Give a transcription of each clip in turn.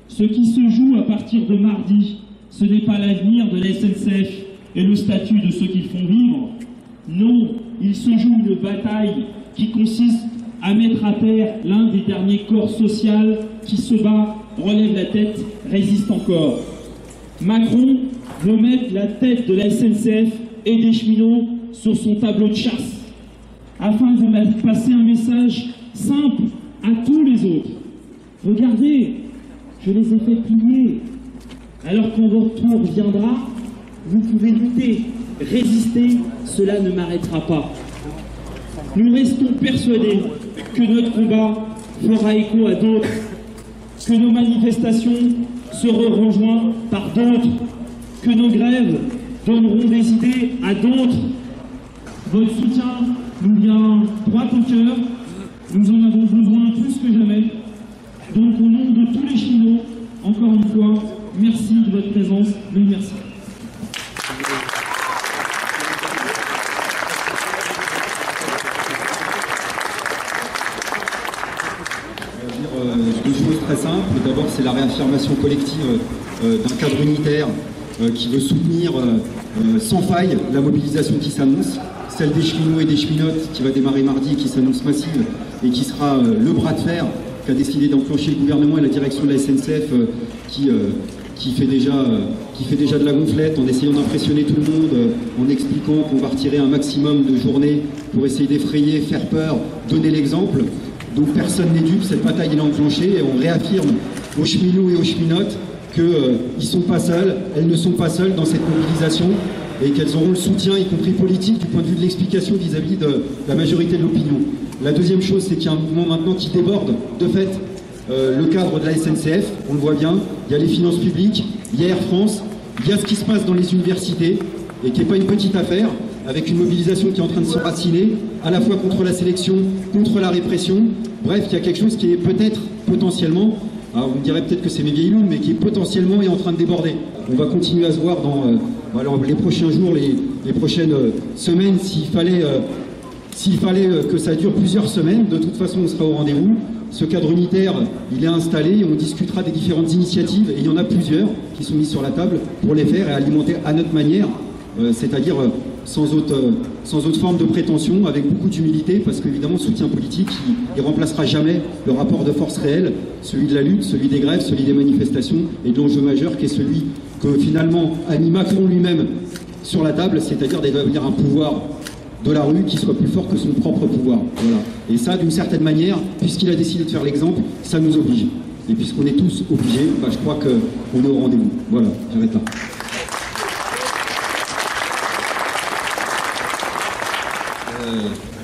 Ce qui se joue à partir de mardi, ce n'est pas l'avenir de la SNCF et le statut de ceux qui font vivre. Non, il se joue une bataille qui consiste à mettre à terre l'un des derniers corps sociaux qui se bat, relève la tête, résiste encore. Macron veut mettre la tête de la SNCF et des cheminots sur son tableau de chasse, afin de passer un message simple à tous les autres. Regardez, je les ai fait plier. Alors quand votre tour viendra, vous pouvez lutter, résister, cela ne m'arrêtera pas. Nous restons persuadés que notre combat fera écho à d'autres, que nos manifestations seront rejointes par d'autres, que nos grèves donneront des idées à d'autres. Votre soutien nous vient droit au cœur, nous en avons besoin plus que jamais. Donc au nom de tous les cheminots, encore une fois, merci de votre présence, mais merci. Deux choses très simples. D'abord, c'est la réaffirmation collective d'un cadre unitaire qui veut soutenir sans faille la mobilisation qui s'annonce, celle des cheminots et des cheminotes qui va démarrer mardi et qui s'annonce massive et qui sera le bras de fer qu'a décidé d'enclencher le gouvernement et la direction de la SNCF qui fait déjà de la gonflette en essayant d'impressionner tout le monde, en expliquant qu'on va retirer un maximum de journées pour essayer d'effrayer, faire peur, donner l'exemple. Donc personne n'est dupe, cette bataille est enclenchée et on réaffirme aux cheminots et aux cheminotes qu'ils ne sont pas seuls, elles ne sont pas seules dans cette mobilisation et qu'elles auront le soutien, y compris politique, du point de vue de l'explication vis-à-vis de la majorité de l'opinion. La deuxième chose, c'est qu'il y a un mouvement maintenant qui déborde de fait le cadre de la SNCF, on le voit bien, il y a les finances publiques, il y a Air France, il y a ce qui se passe dans les universités et qui n'est pas une petite affaire, avec une mobilisation qui est en train de s'enraciner, à la fois contre la sélection, contre la répression. Bref, il y a quelque chose qui est peut-être, potentiellement, alors vous me direz peut-être que c'est mes vieilles lunes, mais qui est potentiellement en train de déborder. On va continuer à se voir dans les prochains jours, les prochaines semaines, s'il fallait que ça dure plusieurs semaines. De toute façon, on sera au rendez-vous. Ce cadre unitaire, il est installé et on discutera des différentes initiatives, et il y en a plusieurs qui sont mises sur la table pour les faire et alimenter à notre manière, c'est-à-dire sans autre forme de prétention, avec beaucoup d'humilité, parce qu'évidemment, soutien politique, il ne remplacera jamais le rapport de force réel, celui de la lutte, celui des grèves, celui des manifestations, et de l'enjeu majeur qui est celui que finalement a mis Macron lui-même sur la table, c'est-à-dire d'établir un pouvoir de la rue qui soit plus fort que son propre pouvoir. Voilà. Et ça, d'une certaine manière, puisqu'il a décidé de faire l'exemple, ça nous oblige. Et puisqu'on est tous obligés, je crois qu'on est au rendez-vous. Voilà, j'arrête là.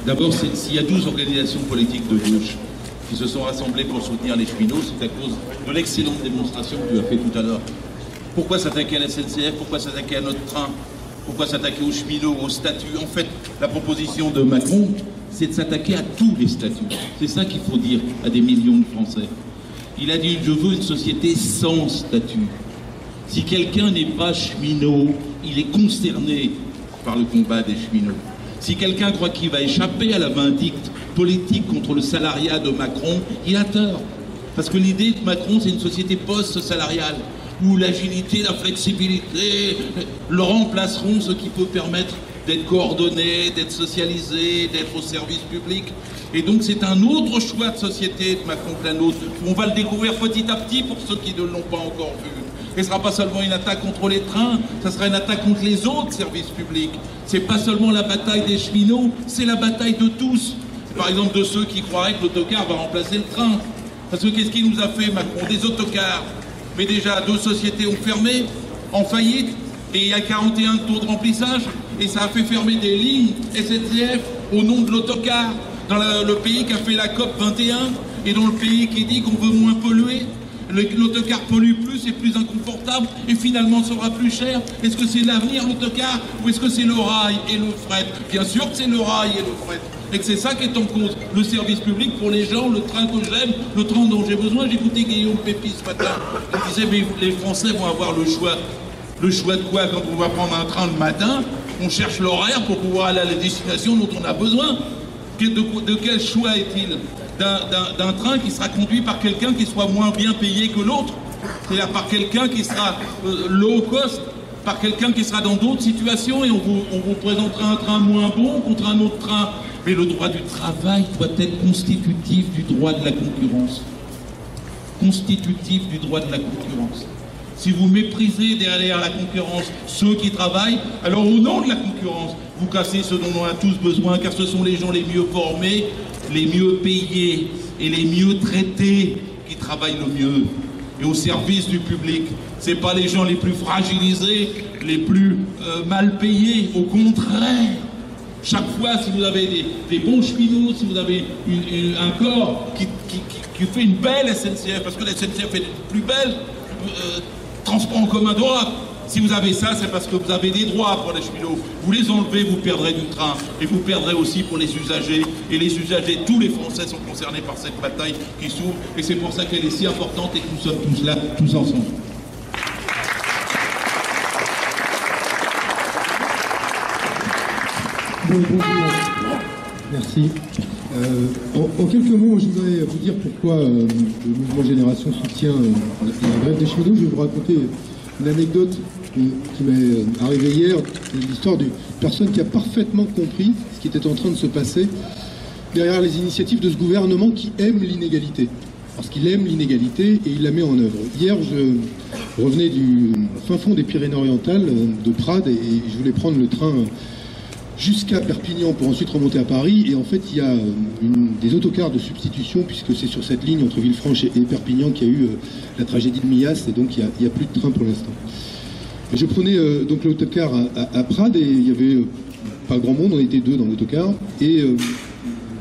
D'abord, s'il y a 12 organisations politiques de gauche qui se sont rassemblées pour soutenir les cheminots, c'est à cause de l'excellente démonstration que tu as fait tout à l'heure. Pourquoi s'attaquer à la SNCF? Pourquoi s'attaquer à notre train? Pourquoi s'attaquer aux cheminots, aux statuts? En fait, la proposition de Macron, c'est de s'attaquer à tous les statuts. C'est ça qu'il faut dire à des millions de Français. Il a dit « Je veux une société sans statut ». Si quelqu'un n'est pas cheminot, il est concerné par le combat des cheminots. Si quelqu'un croit qu'il va échapper à la vindicte politique contre le salariat de Macron, il a tort. Parce que l'idée de Macron, c'est une société post-salariale, où l'agilité, la flexibilité le remplaceront, ce qui peut permettre d'être coordonné, d'être socialisé, d'être au service public. Et donc c'est un autre choix de société de Macron que la nôtre. On va le découvrir petit à petit pour ceux qui ne l'ont pas encore vu. Et ce ne sera pas seulement une attaque contre les trains, ça sera une attaque contre les autres services publics. C'est pas seulement la bataille des cheminots, c'est la bataille de tous. Par exemple de ceux qui croiraient que l'autocar va remplacer le train. Parce que qu'est-ce qu'il nous a fait Macron? Des autocars. Mais déjà 2 sociétés ont fermé, en faillite, et il y a 41 taux de remplissage, et ça a fait fermer des lignes SNCF au nom de l'autocar, dans le pays qui a fait la COP 21, et dans le pays qui dit qu'on veut moins polluer. L'autocar pollue plus, c'est plus inconfortable et finalement sera plus cher. Est-ce que c'est l'avenir l'autocar ou est-ce que c'est le rail et le fret? Bien sûr que c'est le rail et le fret. Et que c'est ça qui est en cause. Le service public pour les gens, le train que j'aime, le train dont j'ai besoin. J'écoutais Guillaume Pépi ce matin. Il disait mais les Français vont avoir le choix. Le choix de quoi? Quand on va prendre un train le matin, on cherche l'horaire pour pouvoir aller à la destination dont on a besoin. De quel choix est-il? D'un train qui sera conduit par quelqu'un qui soit moins bien payé que l'autre, C'est-à-dire par quelqu'un qui sera low cost, par quelqu'un qui sera dans d'autres situations, et on vous présentera un train moins bon contre un autre train. Mais le droit du travail doit être constitutif du droit de la concurrence. Constitutif du droit de la concurrence. Si vous méprisez derrière la concurrence ceux qui travaillent, alors au nom de la concurrence, vous cassez ce dont on a tous besoin, car ce sont les gens les mieux formés, les mieux payés et les mieux traités qui travaillent le mieux et au service du public. Ce n'est pas les gens les plus fragilisés, les plus mal payés, au contraire. Chaque fois, si vous avez des bons cheminots, si vous avez un corps qui fait une belle SNCF, parce que la SNCF est une plus belle transport en commun d'Europe. Si vous avez ça, c'est parce que vous avez des droits pour les cheminots. Vous les enlevez, vous perdrez du train. Et vous perdrez aussi pour les usagers. Et les usagers, tous les Français sont concernés par cette bataille qui s'ouvre. Et c'est pour ça qu'elle est si importante et que nous sommes tous là, tous ensemble. Bonjour. Merci. En quelques mots, je voudrais vous dire pourquoi le mouvement Génération soutient la grève des cheminots. Je vais vous raconter une anecdote qui m'est arrivée hier, l'histoire d'une personne qui a parfaitement compris ce qui était en train de se passer derrière les initiatives de ce gouvernement qui aime l'inégalité. Parce qu'il aime l'inégalité et il la met en œuvre. Hier, je revenais du fin fond des Pyrénées-Orientales, de Prades, et je voulais prendre le train jusqu'à Perpignan pour ensuite remonter à Paris. Et en fait, il y a des autocars de substitution, puisque c'est sur cette ligne entre Villefranche et Perpignan qu'il y a eu la tragédie de Millas, et donc il n'y a plus de train pour l'instant. Et je prenais donc l'autocar à Prades, et il n'y avait pas grand monde, on était deux dans l'autocar, et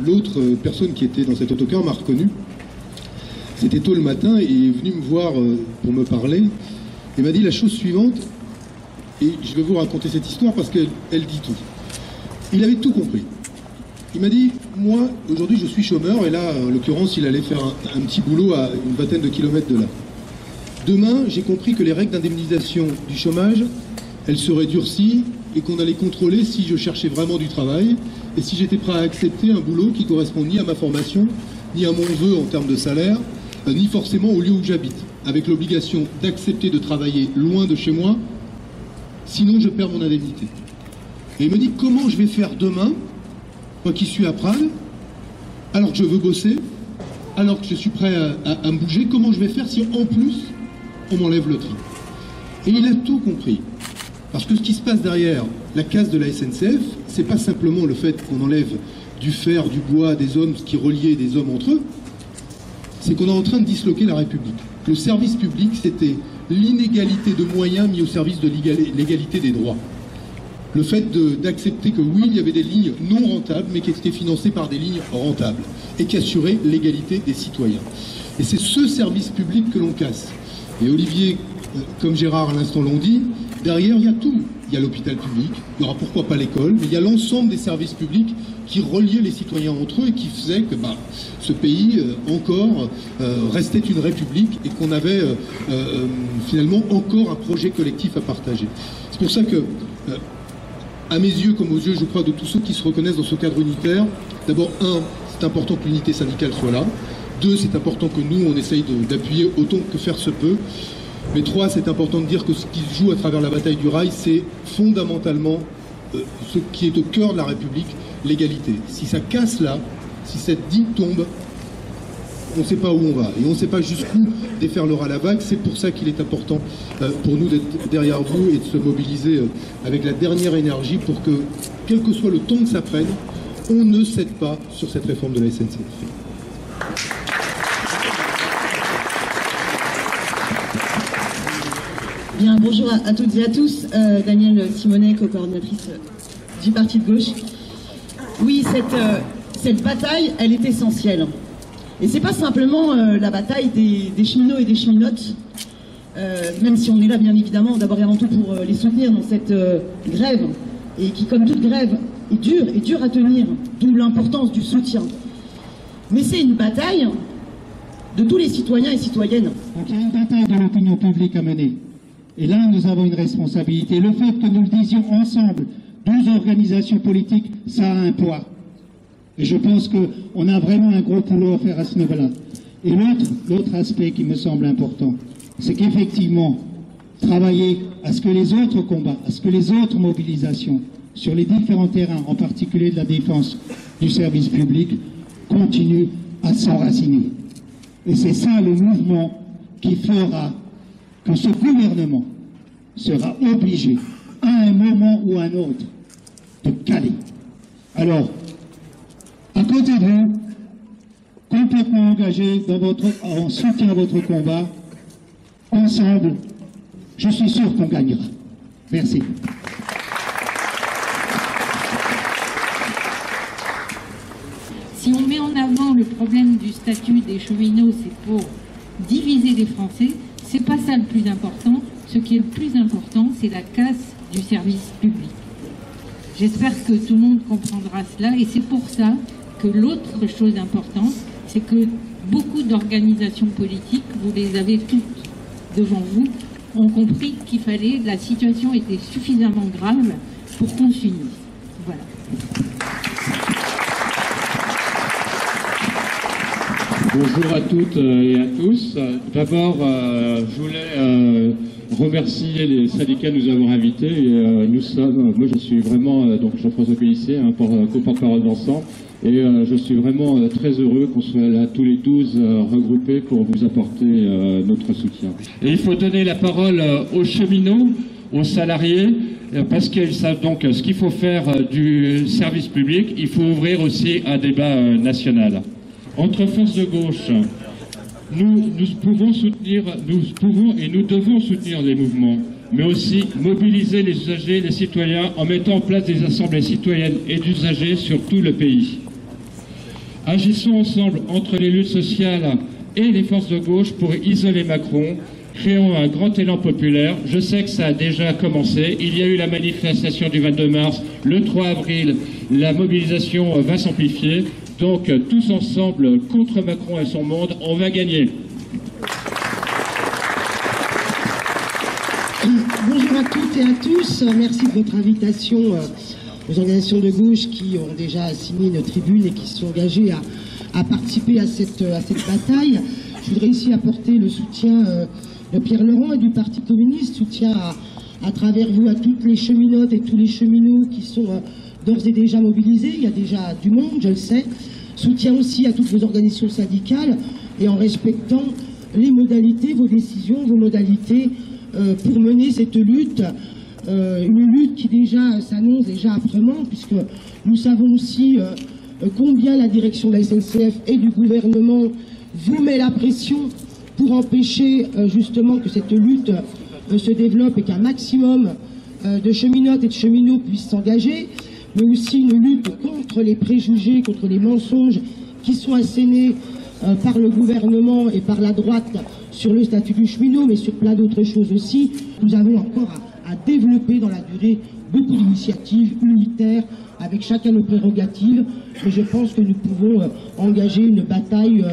l'autre personne qui était dans cet autocar m'a reconnu. C'était tôt le matin, et il est venu me voir pour me parler, et m'a dit la chose suivante, et je vais vous raconter cette histoire parce qu'elle dit tout. Il avait tout compris. Il m'a dit, moi, aujourd'hui, je suis chômeur, et là, en l'occurrence, il allait faire un petit boulot à une vingtaine de kilomètres de là. Demain, j'ai compris que les règles d'indemnisation du chômage, elles seraient durcies, et qu'on allait contrôler si je cherchais vraiment du travail, et si j'étais prêt à accepter un boulot qui correspond ni à ma formation, ni à mon vœu en termes de salaire, ni forcément au lieu où j'habite, avec l'obligation d'accepter de travailler loin de chez moi, sinon je perds mon indemnité. Et il me dit, comment je vais faire demain, moi qui suis à Prades, alors que je veux bosser, alors que je suis prêt à me bouger, comment je vais faire si en plus on m'enlève le train? Et il a tout compris. Parce que ce qui se passe derrière la casse de la SNCF, c'est pas simplement le fait qu'on enlève du fer, du bois, des hommes, ce qui reliait des hommes entre eux, c'est qu'on est en train de disloquer la République. Le service public, c'était l'inégalité de moyens mis au service de l'égalité des droits. Le fait d'accepter que oui, il y avait des lignes non rentables, mais qui étaient financées par des lignes rentables, et qui assuraient l'égalité des citoyens. Et c'est ce service public que l'on casse. Et Olivier, comme Gérard à l'instant l'ont dit, derrière il y a tout. Il y a l'hôpital public, il y aura pourquoi pas l'école, mais il y a l'ensemble des services publics qui reliaient les citoyens entre eux et qui faisaient que ce pays encore restait une république et qu'on avait finalement encore un projet collectif à partager. C'est pour ça que, à mes yeux comme aux yeux, je crois, de tous ceux qui se reconnaissent dans ce cadre unitaire, d'abord, c'est important que l'unité syndicale soit là. 2, c'est important que nous, on essaye d'appuyer autant que faire se peut. Mais 3, c'est important de dire que ce qui se joue à travers la bataille du rail, c'est fondamentalement ce qui est au cœur de la République, l'égalité. Si ça casse là, si cette digue tombe, on ne sait pas où on va. Et on ne sait pas jusqu'où déferlera la vague. C'est pour ça qu'il est important pour nous d'être derrière vous et de se mobiliser avec la dernière énergie pour que, quel que soit le temps que ça prenne, on ne cède pas sur cette réforme de la SNCF. Bien, bonjour à toutes et à tous. Danielle Simonet, co-coordinatrice du Parti de gauche. Oui, cette bataille, elle est essentielle. Et c'est pas simplement la bataille des cheminots et des cheminotes, même si on est là bien évidemment d'abord et avant tout pour les soutenir dans cette grève, et qui comme toute grève est dure à tenir, d'où l'importance du soutien. Mais c'est une bataille de tous les citoyens et citoyennes. Donc il y a une bataille de l'opinion publique à mener. Et là, nous avons une responsabilité. Le fait que nous le disions ensemble, 12 organisations politiques, ça a un poids. Et je pense qu'on a vraiment un gros boulot à faire à ce niveau-là. Et l'autre aspect qui me semble important, c'est qu'effectivement, travailler à ce que les autres combats, à ce que les autres mobilisations sur les différents terrains, en particulier de la défense du service public, continuent à s'enraciner. Et c'est ça le mouvement qui fera que ce gouvernement sera obligé, à un moment ou à un autre, de caler. Alors, à côté de vous, complètement engagé en soutien à votre combat, ensemble, je suis sûr qu'on gagnera. Merci. Si on met en avant le problème du statut des cheminots, c'est pour diviser les Français, c'est pas ça le plus important. Ce qui est le plus important, c'est la casse du service public. J'espère que tout le monde comprendra cela, et c'est pour ça que l'autre chose importante, c'est que beaucoup d'organisations politiques, vous les avez toutes devant vous, ont compris qu'il fallait, la situation était suffisamment grave pour qu'on s'unisse. Voilà. Bonjour à toutes et à tous. D'abord, je voulais remercier les syndicats de nous avoir invités. Et, moi je suis vraiment, donc Jean-François Pélissier, co-porte-parole d'Ensemble, et je suis vraiment très heureux qu'on soit là tous les 12 regroupés pour vous apporter notre soutien. Et il faut donner la parole aux cheminots, aux salariés, parce qu'ils savent donc ce qu'il faut faire du service public. Il faut ouvrir aussi un débat national. Entre forces de gauche, nous pouvons et nous devons soutenir les mouvements, mais aussi mobiliser les usagers, les citoyens, en mettant en place des assemblées citoyennes et d'usagers sur tout le pays. Agissons ensemble entre les luttes sociales et les forces de gauche pour isoler Macron. Créons un grand élan populaire. Je sais que ça a déjà commencé. Il y a eu la manifestation du 22 mars, le 3 avril, la mobilisation va s'amplifier. Donc, tous ensemble, contre Macron et son monde, on va gagner. Bonjour à toutes et à tous. Merci de votre invitation aux organisations de gauche qui ont déjà signé une tribune et qui se sont engagées à participer à cette bataille. Je voudrais ici apporter le soutien de Pierre Laurent et du Parti communiste, soutien à travers vous à toutes les cheminotes et tous les cheminots qui sont d'ores et déjà mobilisés. Il y a déjà du monde, je le sais. Soutien aussi à toutes vos organisations syndicales et en respectant les modalités, vos décisions, vos modalités pour mener cette lutte. Une lutte qui déjà s'annonce déjà âprement, puisque nous savons aussi combien la direction de la SNCF et du gouvernement vous met la pression pour empêcher justement que cette lutte se développe et qu'un maximum de cheminotes et de cheminots puissent s'engager, mais aussi une lutte contre les préjugés, contre les mensonges qui sont assénés par le gouvernement et par la droite sur le statut du cheminot, mais sur plein d'autres choses aussi. Nous avons encore à développer dans la durée beaucoup d'initiatives unitaires avec chacun nos prérogatives, et je pense que nous pouvons engager une bataille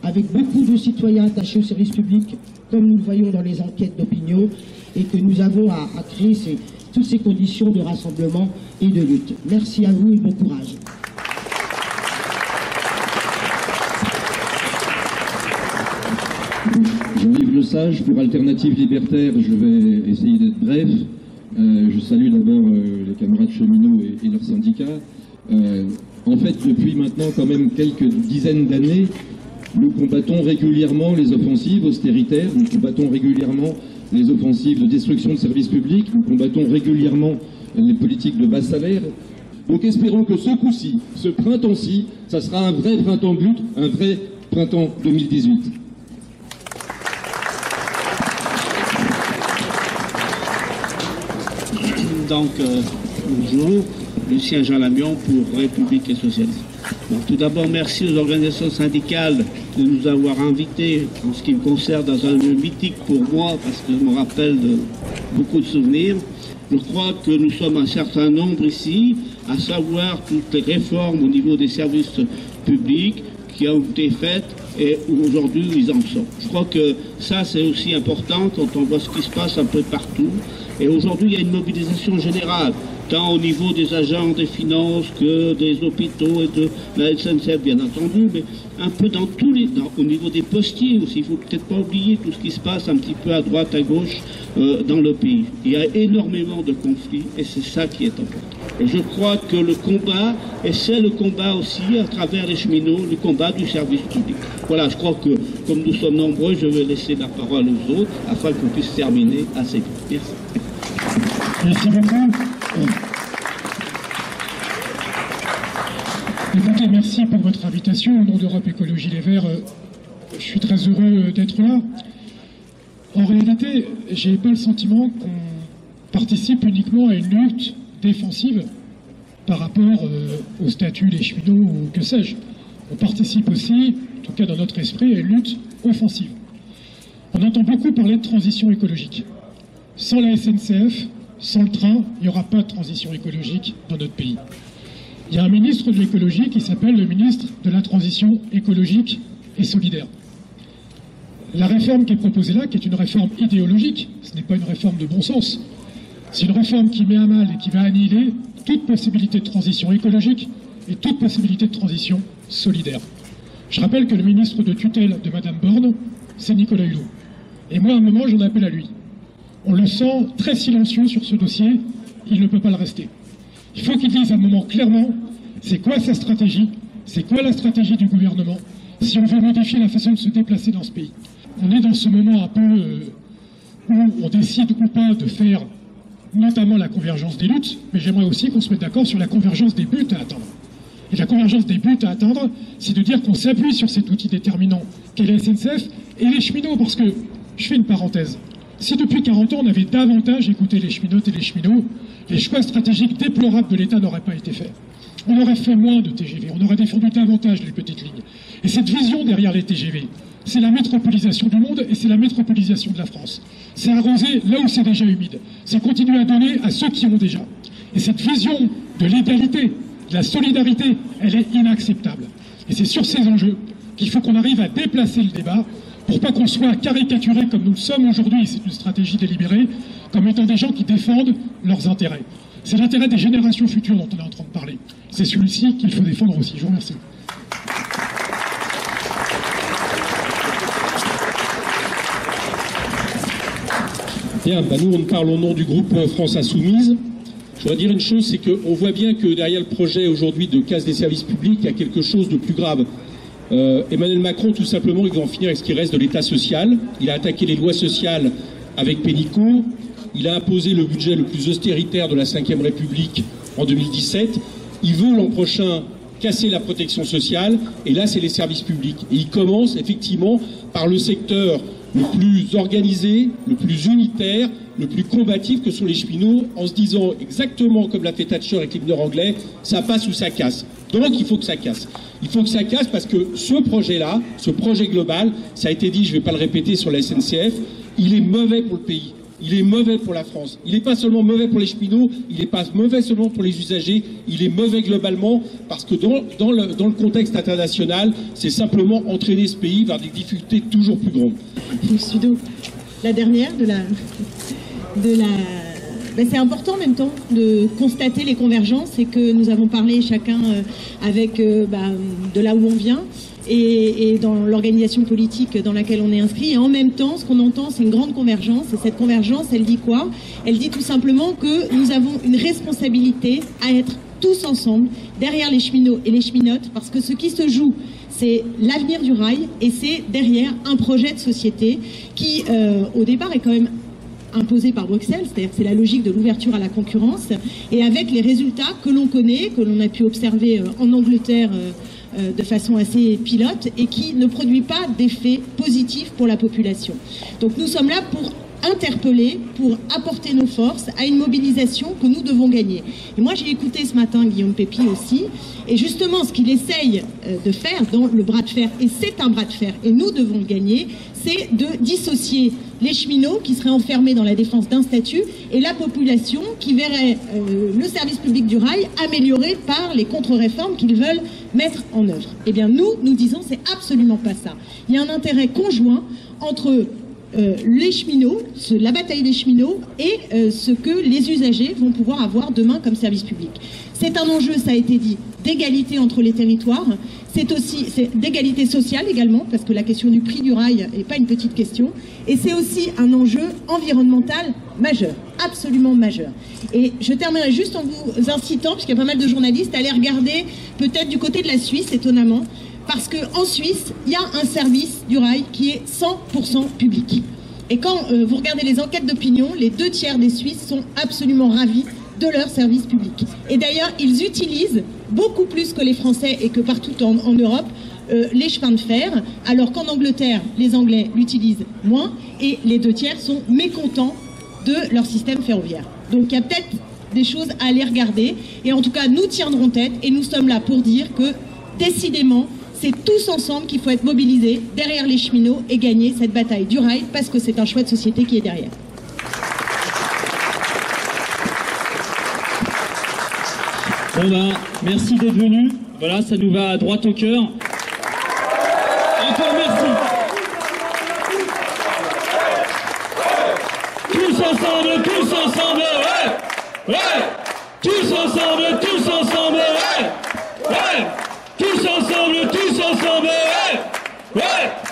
avec beaucoup de citoyens attachés au service public, comme nous le voyons dans les enquêtes d'opinion, et que nous avons à créer toutes ces conditions de rassemblement et de lutte. Merci à vous et bon courage. Jean-Yves Lesage pour Alternative Libertaire. Je vais essayer d'être bref. Je salue d'abord les camarades cheminots et leurs syndicats. En fait, depuis maintenant quand même quelques dizaines d'années, nous combattons régulièrement les offensives austéritaires, nous combattons régulièrement les offensives de destruction de services publics, nous combattons régulièrement les politiques de bas salaire. Donc espérons que ce coup-ci, ce printemps-ci, ça sera un vrai printemps de lutte, un vrai printemps 2018. Donc, bonjour, Lucien Jean Lamion pour République et Socialisme. Bon, tout d'abord, merci aux organisations syndicales de nous avoir invités, en ce qui me concerne, dans un lieu mythique pour moi, parce que je me rappelle de beaucoup de souvenirs. Je crois que nous sommes un certain nombre ici, à savoir toutes les réformes au niveau des services publics qui ont été faites et où aujourd'hui ils en sont. Je crois que ça c'est aussi important quand on voit ce qui se passe un peu partout. Et aujourd'hui il y a une mobilisation générale, tant au niveau des agents des finances que des hôpitaux et de la SNCF, bien entendu, mais un peu dans au niveau des postiers aussi. Il ne faut peut-être pas oublier tout ce qui se passe un petit peu à droite, à gauche dans le pays. Il y a énormément de conflits et c'est ça qui est important. Et je crois que le combat, et c'est le combat aussi à travers les cheminots, le combat du service public. Voilà, je crois que comme nous sommes nombreux, je vais laisser la parole aux autres afin qu'on puisse terminer assez vite. Merci. Merci beaucoup. Écoutez, merci pour votre invitation. Au nom d'Europe Écologie Les Verts, je suis très heureux d'être là. En réalité, je n'ai pas le sentiment qu'on participe uniquement à une lutte défensive par rapport au statut des cheminots ou que sais-je. On participe aussi, en tout cas dans notre esprit, à une lutte offensive. On entend beaucoup parler de transition écologique. Sans la SNCF, sans le train, il n'y aura pas de transition écologique dans notre pays. Il y a un ministre de l'écologie qui s'appelle le ministre de la transition écologique et solidaire. La réforme qui est proposée là, qui est une réforme idéologique, ce n'est pas une réforme de bon sens, c'est une réforme qui met à mal et qui va annihiler toute possibilité de transition écologique et toute possibilité de transition solidaire. Je rappelle que le ministre de tutelle de Madame Borne, c'est Nicolas Hulot. Et moi, à un moment, j'en appelle à lui. On le sent très silencieux sur ce dossier, il ne peut pas le rester. Il faut qu'il dise à un moment clairement, c'est quoi sa stratégie, c'est quoi la stratégie du gouvernement, si on veut modifier la façon de se déplacer dans ce pays. On est dans ce moment un peu où on décide ou pas de faire notamment la convergence des luttes, mais j'aimerais aussi qu'on se mette d'accord sur la convergence des buts à atteindre. Et la convergence des buts à atteindre, c'est de dire qu'on s'appuie sur cet outil déterminant qu'est la SNCF et les cheminots, parce que, je fais une parenthèse, si depuis 40 ans on avait davantage écouté les cheminotes et les cheminots, les choix stratégiques déplorables de l'État n'auraient pas été faits. On aurait fait moins de TGV, on aurait défendu davantage les petites lignes. Et cette vision derrière les TGV, c'est la métropolisation du monde et c'est la métropolisation de la France. C'est arroser là où c'est déjà humide. C'est continuer à donner à ceux qui ont déjà. Et cette vision de l'égalité, de la solidarité, elle est inacceptable. Et c'est sur ces enjeux qu'il faut qu'on arrive à déplacer le débat pour pas qu'on soit caricaturé comme nous le sommes aujourd'hui, c'est une stratégie délibérée, comme étant des gens qui défendent leurs intérêts. C'est l'intérêt des générations futures dont on est en train de parler. C'est celui-ci qu'il faut défendre aussi. Je vous remercie. Bien, nous on parle au nom du groupe France Insoumise. Je voudrais dire une chose, c'est qu'on voit bien que derrière le projet aujourd'hui de casse des services publics, il y a quelque chose de plus grave. Emmanuel Macron, tout simplement, il va en finir avec ce qui reste de l'État social. Il a attaqué les lois sociales avec Pénicaud. Il a imposé le budget le plus austéritaire de la Ve République en 2017. Il veut l'an prochain casser la protection sociale. Et là, c'est les services publics. Et il commence effectivement par le secteur le plus organisé, le plus unitaire, le plus combatif que sont les cheminots, en se disant exactement comme l'a fait Thatcher avec les mineurs anglais, ça passe ou ça casse. Donc il faut que ça casse. Il faut que ça casse parce que ce projet-là, ce projet global, ça a été dit, je ne vais pas le répéter sur la SNCF, il est mauvais pour le pays. Il est mauvais pour la France. Il n'est pas seulement mauvais pour les cheminots, il n'est pas mauvais seulement pour les usagers, il est mauvais globalement parce que dans le contexte international, c'est simplement entraîner ce pays vers des difficultés toujours plus grandes. La dernière c'est important en même temps de constater les convergences et que nous avons parlé chacun avec de là où on vient et dans l'organisation politique dans laquelle on est inscrit. Et en même temps, ce qu'on entend, c'est une grande convergence. Et cette convergence, elle dit quoi? Elle dit tout simplement que nous avons une responsabilité à être tous ensemble derrière les cheminots et les cheminotes, parce que ce qui se joue, c'est l'avenir du rail et c'est derrière un projet de société qui, au départ, est quand même imposé par Bruxelles, c'est-à-dire que c'est la logique de l'ouverture à la concurrence, et avec les résultats que l'on connaît, que l'on a pu observer en Angleterre de façon assez pilote, et qui ne produit pas d'effet positif pour la population. Donc nous sommes là pour interpeller, pour apporter nos forces à une mobilisation que nous devons gagner. Et moi j'ai écouté ce matin Guillaume Pepy aussi, et justement ce qu'il essaye de faire dans le bras de fer, et c'est un bras de fer, et nous devons le gagner, c'est de dissocier les cheminots qui seraient enfermés dans la défense d'un statut et la population qui verrait le service public du rail amélioré par les contre-réformes qu'ils veulent mettre en œuvre. Eh bien nous disons c'est absolument pas ça. Il y a un intérêt conjoint entre les cheminots, la bataille des cheminots et ce que les usagers vont pouvoir avoir demain comme service public. C'est un enjeu, ça a été dit, d'égalité entre les territoires, c'est aussi d'égalité sociale également, parce que la question du prix du rail n'est pas une petite question, et c'est aussi un enjeu environnemental majeur, absolument majeur. Et je terminerai juste en vous incitant, puisqu'il y a pas mal de journalistes, à aller regarder peut-être du côté de la Suisse, étonnamment, parce qu'en Suisse, il y a un service du rail qui est 100% public. Et quand vous regardez les enquêtes d'opinion, les 2/3 des Suisses sont absolument ravis de leur service public. Et d'ailleurs, ils utilisent beaucoup plus que les Français et que partout en Europe les chemins de fer, alors qu'en Angleterre, les Anglais l'utilisent moins et les 2/3 sont mécontents de leur système ferroviaire. Donc il y a peut-être des choses à aller regarder. Et en tout cas, nous tiendrons tête et nous sommes là pour dire que, décidément, c'est tous ensemble qu'il faut être mobilisés derrière les cheminots et gagner cette bataille du rail parce que c'est un choix de société qui est derrière. Bon ben, merci d'être venu. Voilà, ça nous va droit au cœur. Encore merci. Tous ensemble, ouais. Ouais. Tous ensemble, ouais. Ouais. Tous ensemble, ouais. Ouais.